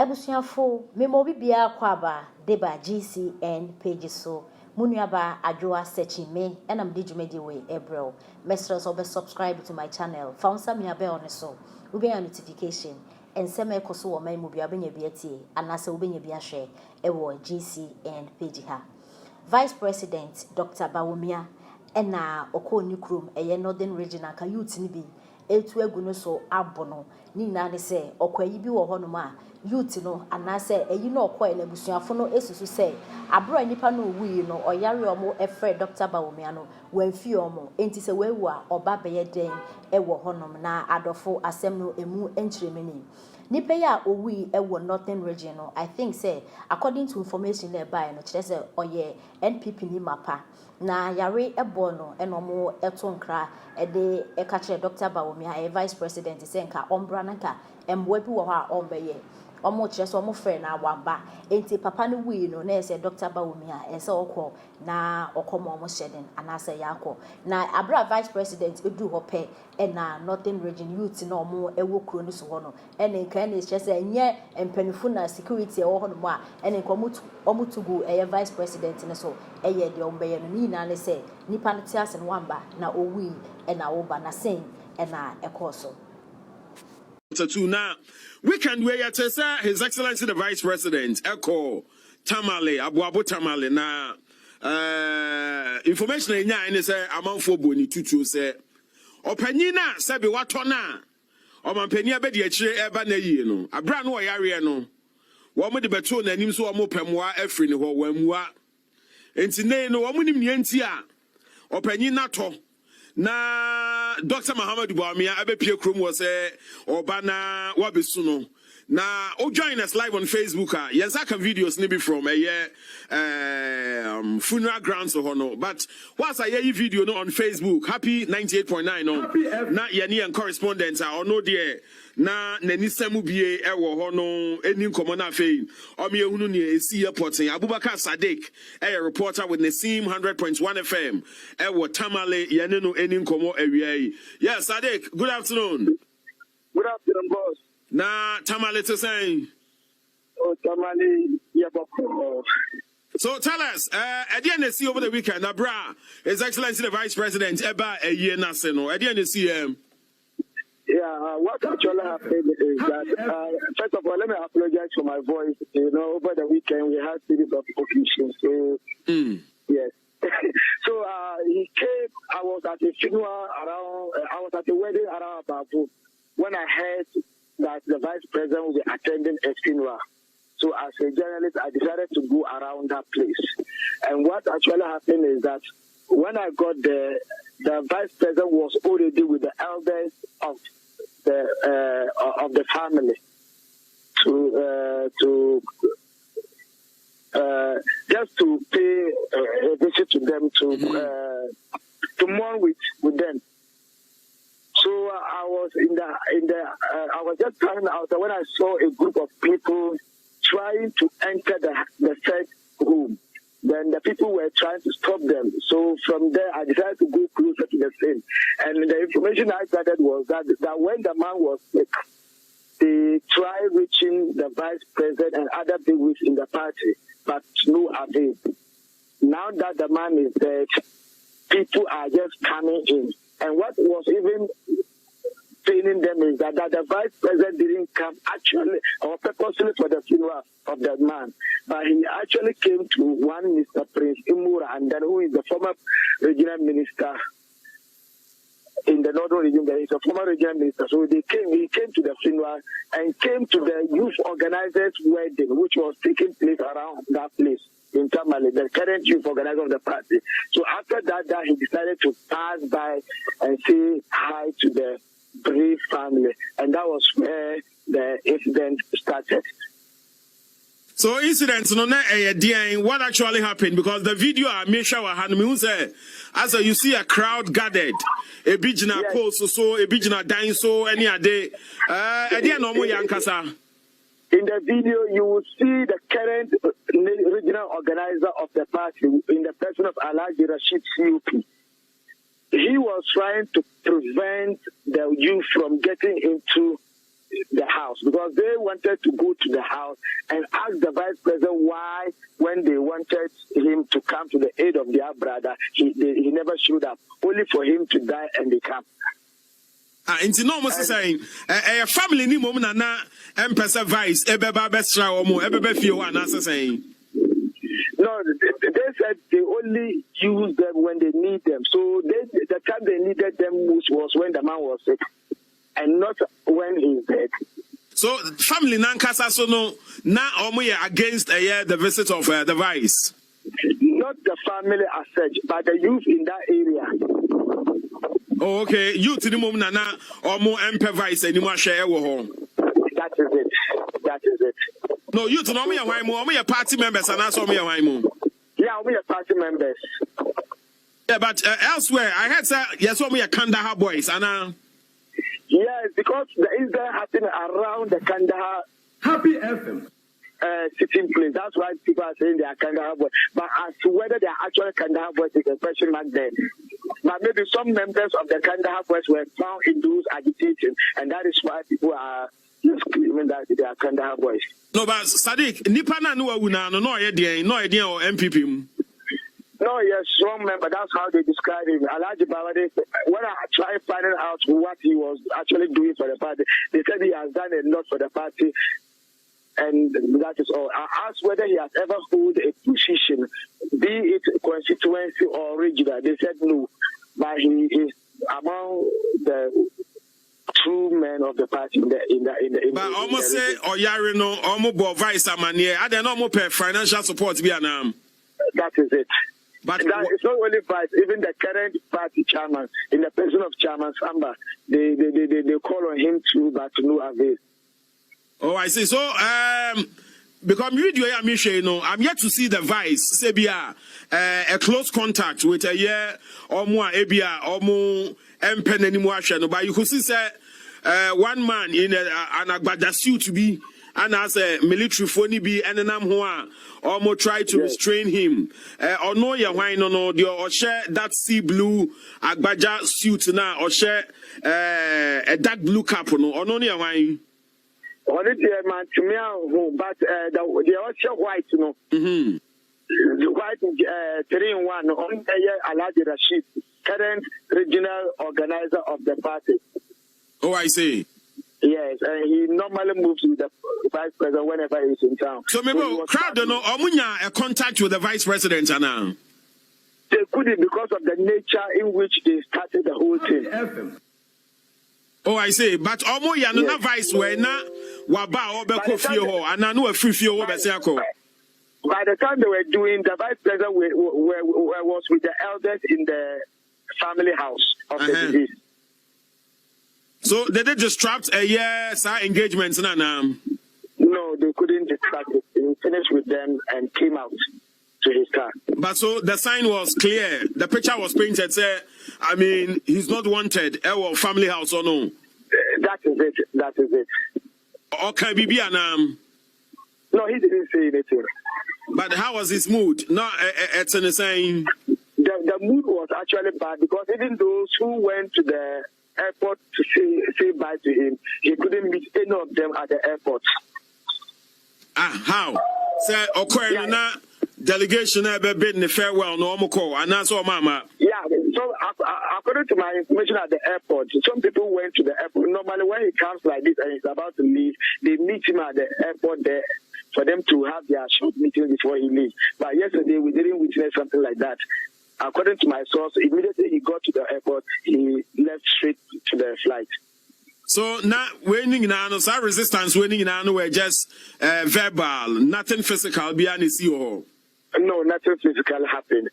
Ebusuafo memo bibia kwaba deba GCN page so munuaba adwoa searching me enam de dwumedi we ebrel mesros obe subscribe to my channel found some ya be on so we be a notification and sema ekoso wo man mu bia benya biatie anase wo benya bia hwe ewo GCN page ha. Vice President Dr. Bawumia ena okoni krom eye Northern Regional ka youth ni bi etu egu no so abono ni na ne se okwayi bi wo hono ma youth no anase eyi no okoye na busuafo no esusu se abro nipa no wi no oyare omo efre Dr. Bawumia no wanfi omo enti se wewu a oba beye den ewo honom na adofo asem no emu enchiremeni nipa ya owi ewo Northern Region no I think say according to information there by no kire se oye NPP ni mapa na yare ebo no enomo etonkra ede eka Dr. Bawumia Vice President se nka ombra nka embo bi wo ha ombeye omo kire so omo frɛ na wamba enti papa no wi no na ese Dr. Bawumia ese okọ na okomo omo hyeden anase yakọ na abra Vice President edu hope na Northern Region youth na omo ewo kuro ni so ho no ene nka na kire se enye empanifu na security ewo ho no a ene nka omo tugu Vice President ne so eye de ombeye no ni na ne se nipa no tiase no wamba na owi na oba na sen na ekoso now, weekend where you say His Excellency the Vice President, Echo Tamale, Abu Tamale. Now, information in ya say amount for boni tutu say. Openina sabi watona. O man penia be di achire eba na yi no. Abra no yare no. Wo mo de beto na nim so wo mo pemwa afri ne ho wamua. Enti ne no wo mo nim ne enti a. Openina to. Na Dr. Muhammad Bawumia abepie krom was obana wabesu no na o join us live on Facebook yensaka videos nibi from funeral grounds or no but what's a video no on Facebook happy 98.9 no na yeni and correspondents or no there na nani semu bie ewo ho no eni nkomo na afei o me ehunu ne esi airport Abubakar Sadiq a reporter with Nasim 100.1 FM ewo Tamale yene no eni nkomo awiai. Yes, Sadiq, good afternoon. Good afternoon, boss. Na Tamale to say. Oh, Tamale, yabako. So tell us, Edian see over the weekend, Abra, His Excellency the Vice President, Eba a year Naseno, Edian see Yeah, what actually happened is that, first of all, let me apologize for my voice. You know, over the weekend we had series of occasions. So, yes. So he came, I was at a funeral around, I was at a wedding around Babu when I heard that the Vice President will be attending a funeral. So as a journalist, I decided to go around that place. And what actually happened is that when I got there, the Vice President was already with the elders of the family just to pay a visit to them to mourn with them. So I was I was just coming out when I saw a group of people trying to enter the third room. Then the people were trying to stop them. So from there, I decided to go closer to the scene. And the information I gathered was that when the man was sick, they tried reaching the Vice President and other bigwigs in the party, but no avail. Now that the man is dead, people are just coming in. And what was even paining them is that the Vice President didn't come actually or purposely for the funeral of that man, but he actually came to one Mr. Prince Imura, and then who is the former regional minister in the Northern region. There is a former regional minister. So he came to the funeral and came to the youth organizers' wedding, which was taking place around that place in Tamale, the current youth organizer of the party. So after that, he decided to pass by and say hi to the brave family, and that was where the incident started. So incidents no na what actually happened, because the video I made sure as you see a crowd gathered, a bijina post so a bijina dying so any day no yankasa. In the video, you will see the current regional organizer of the party in the person of Alhaji Rashid CUP. He was trying to prevent the youth from getting into the house because they wanted to go to the house and ask the vice president why, when they wanted him to come to the aid of their brother, he never showed up, only for him to die and they come. Into no more saying a family ni mom na empesa vice ebeba bestra omo ebeba fie one answer saying. No, they said they only use them when they need them. So the time they needed them most was when the man was sick, and not when he's dead. So family nankasa so no na omo against the visit of the vice. Not the family as such, but the youth in that area. Oh, okay. Youth in the moment na omo empe vice anymore share wo ho. That is it. That is it. No, youth no me why mo omo party members and also me why mo. Yeah, we are party members. Yeah, but elsewhere I heard say yes omo Kandahar boys and Yes, because the incident happened around the Kandahar Happy FM sitting place. That's why people are saying they are Kandahar boys. But as to whether they are actually Kandahar boys is a question mark there. But maybe some members of the Kandahar boys were found in those agitating, and that is why people are screaming that they are Kandahar boys. No, but Sadiq, nipa na no awuna no idea or MPP. No, yes, strong member. That's how they describe him. Alhaji Bawade, when I tried finding out what he was actually doing for the party, they said he has done a lot for the party, and that is all. I asked whether he has ever held a position, be it constituency or regional. They said no, but he is among the true men of the party in the But almost say Oyari no almost vice amanie. I don't know pay financial support be anam. That is it. But that, it's not only vice, even the current party chairman, in the person of Chairman Samba, they call on him too, but to no avail. Oh, I see. So because I'm yet to see the vice Sebia a close contact with a year or more Abia or more empen anymore. But you could see say one man in an agbada suit to be and as a military phony be and who almost try to restrain him. Or no ya why no or share that sea blue agbaja suit now or share a dark blue cap or no ya why. Only the man to me, but the also white, you know. The white 3-in-1 on Alhaji Rashid, current regional organizer of the party. Oh, I see. Yes, and he normally moves with the vice president whenever he's in town. So maybe crowd don't know Omunya a contact with the vice president now. They couldn't because of the nature in which they started the whole thing. Oh, I see. But Omunya no vice where na waba obeko fio ho and na no a free fio over Siako. By the time they were doing, the vice president was with the elders in the family house of the deceased. So did they distract a year's engagements now? No, they couldn't distract it. He finished with them and came out to his car. But so the sign was clear. The picture was painted. Say, I mean, he's not wanted. Our family house or no? That is it. That is it. Okay, Bibi No, he didn't say anything. But how was his mood? No, it's in the same. The mood was actually bad because even those who went to the airport to say bye to him, he couldn't meet any of them at the airport. How? Say, okay, na delegation ever bid farewell no call, and that's all, Mama. Yeah, so according to my information at the airport, some people went to the airport. Normally, when he comes like this and he's about to leave, they meet him at the airport there for them to have their short meeting before he leaves. But yesterday, we didn't witness something like that. According to my source, immediately he got to the airport, he left straight to the flight. So now, winning now, no resistance, winning now, we're just verbal, nothing physical. Behind you. No, nothing physical happened.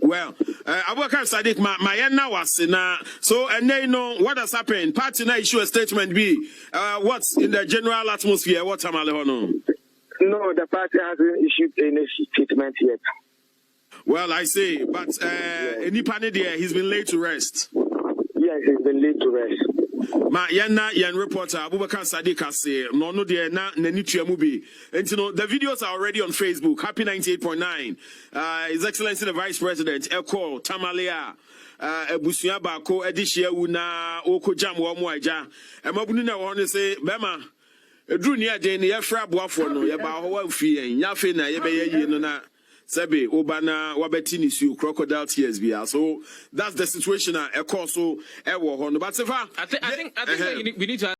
Well, Abubakar Sadiq, my now was now. So, and they know what has happened. Party now issue a statement. B. What's in the general atmosphere? What am I No, the party hasn't issued any statement yet. Well, I see, but any panel there, he's been laid to rest. Yes, he's been laid to rest. ma yen reporter Abubakar Sadiq say no de na nani tuamu bi. And you know the videos are already on Facebook. Happy 98.9. His Excellency the Vice President Eko Tamalea Ebusua Bako Edishia una Oko Jam wo mo aja. E mabunu na wo say bema edru ni ade ne yefra boafo no ye ba ho wa fie nya fe na ye be ye no na Sebe Obana Wabeti Nisu crocodile tears be. So that's the situation. So but I think we need to